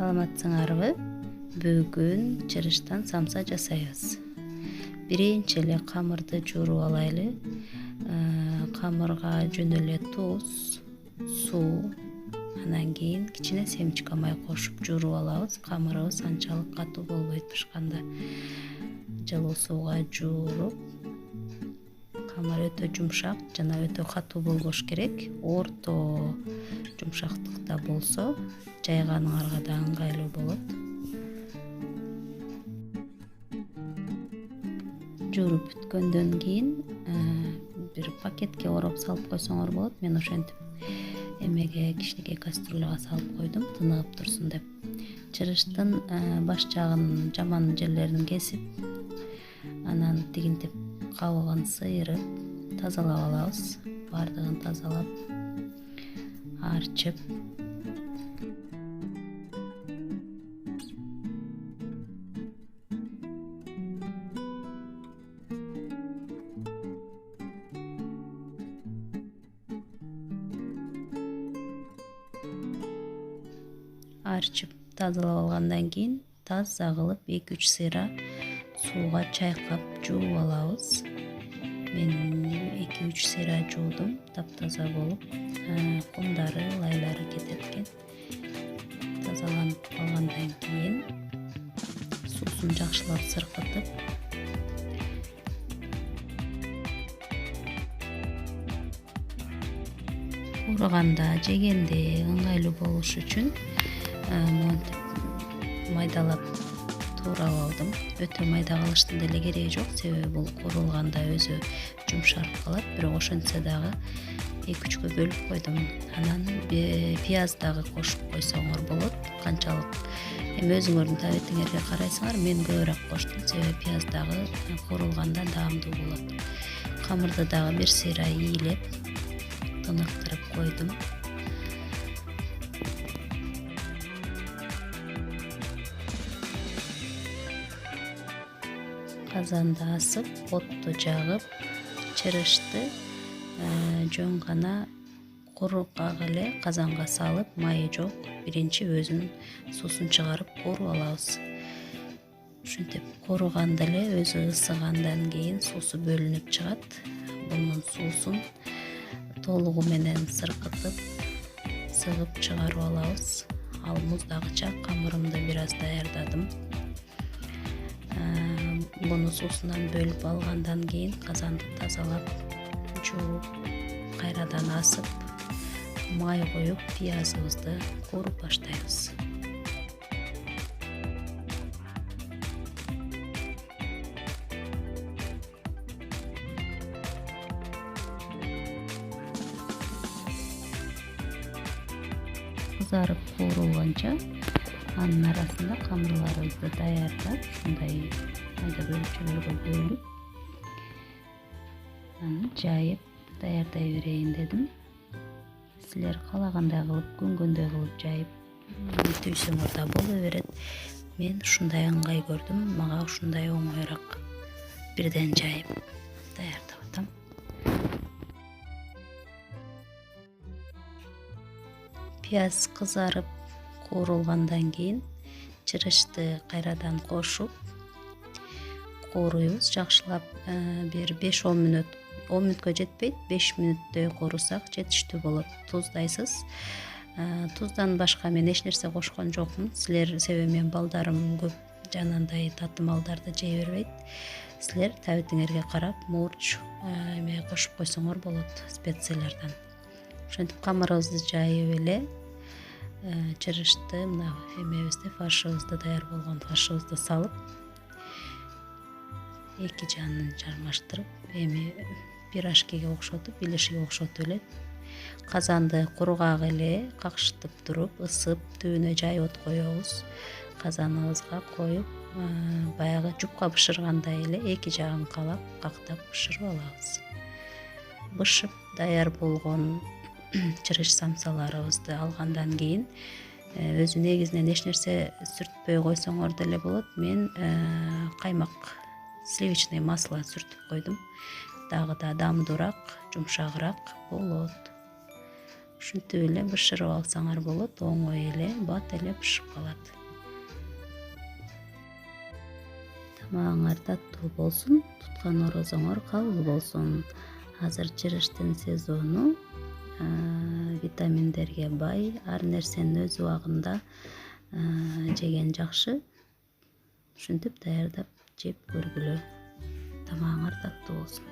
Саламатсыңарбы? Бүгүн чырыштан самса жасайбыз. Биринчи эле камырды жууруп алайлы. Камырга жөн эле туз, суу, анан кийин кичине семечко май кошуп жууруп алабыз. Камырыбыз анчалык катуу болбойт бышканда. Жылуу сууга жууруп, камыр өтө жумшак жана өтө катуу болбош керек. Орто жумшактыкта болсо жайганыңарга да ыңгайлуу болот. Жууруп бүткөндөн кийин бир пакетке ороп салып койсоңор болот. Мен ошентип эмеге, кичинекей кастрюляга салып койдум, тыныгып турсун деп. Чырыштын баш жагын, жаман жерлерин кесип, анан тигинтип кабыгын сыйрып, тазалап алабыз. Бардыгын тазалап, арчып, тазалап алгандан кийин таза кылып 2-3 сыйра сууга чайкап жууп алабыз. Мен 2-3 сыйра жуудум, таптаза болуп, кумдары, лайлары кетет экен. Тазаланып калгандан кийин суусун жакшылап сыркытып, кууруганда, жегенде ыңгайлуу болуш үчүн майдалап туурап алдым. Өтө майда кылыштын деле кереги жок, себеби бул куурулганда өзү жумшарып калат. Бирок ошентсе дагы 2-3кө бөлүп койдум. Анан пияз дагы кошуп койсоңор болот. Канчалык эми өзүңөрдүн табетиңерге карайсыңар. Мен көбүрөөк коштум, себеби пияз дагы куурулганда даамдуу болот. Камырды дагы бир сыйра ийилеп, тыныктырып койдум. Казанды асып, отту жагып, чырышты жөн гана курукак эле казанга салып, майы жок, биринчи өзүнүн суусун чыгарып кууруп алабыз. Ушинтип кууруганда эле өзү ысыгандан кийин суусу бөлүнүп чыгат. Бунун суусун толугу менен сыркытып, сыгып чыгарып алабыз. Ал муздагыча камырымды бир аз даярдадым. Буну суусунан бөлүп алгандан кийин казанды тазалап, жууп, кайрадан асып, май коюп, пиязыбызды кууруп баштайбыз. Кызарып куурулганча анын арасында камырларыбызды даярдап, ушундай майда бөлүкчөлөргө бөлүп, анан жайып даярдай берейин дедим. Силер каалагандай кылып, көнгөндөй кылып жайып түйсөңөр да боло берет. Мен ушундай ыңгай көрдүм, мага ушундай оңоюраак. Бирден жайып даярдап атам. Пияз кызарып куурулгандан кийин чырышты кайрадан кошуп кууруйбуз. Жакшылап бир 5-10 мүнөт, 10 мүнөткө жетпейт, 5 мүнөттөй куурусак жетиштүү болот. Туздайсыз. Туздан башка мен эч нерсе кошкон жокмун. Силер, себеби мен балдарым көп жанагындай татымалдарды жей бербейт. Силер табетиңерге карап мурч эме кошуп койсоңор болот, специялардан. Ошентип камырыбызды жайып эле чырышты, мына эмебизди, фаршыбызды, даяр болгон фаршыбызды салып, эки жанын жармаштырып, эми пирожкиге окшотуп, илишиге окшотуп эле казанды кургак эле какшытып туруп, ысып, түбүнө жайып от коебуз. Казаныбызга коюп, баягы жупка бышыргандай эле эки жагын калап, кактап бышырып алабыз. Бышып даяр болгон чырыш самсаларыбызды алгандан кийин өзү негизинен эч нерсе сүртпөй койсоңор деле болот. Мен каймак, сливочный масло сүртүп койдум. Дагы да даамдуураак, жумшагыраак болот. Ушинтип эле бышырып алсаңар болот, оңой эле, бат эле бышып калат. Тамагыңар таттуу болсун, туткан орозоңор кабыл болсун. Азыр чырыштын сезону, витаминдерге бай, ар нерсени өз убагында жеген жакшы. Ушинтип даярдап жеп көргүлө. Тамагыңар таттуу болсун.